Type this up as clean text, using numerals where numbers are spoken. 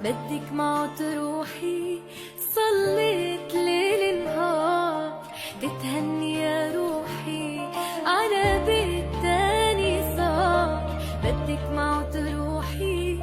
بدك معه تروحي. صليت ليل نهار تتهني يا روحي، على بيت تاني صار بدك معه تروحي.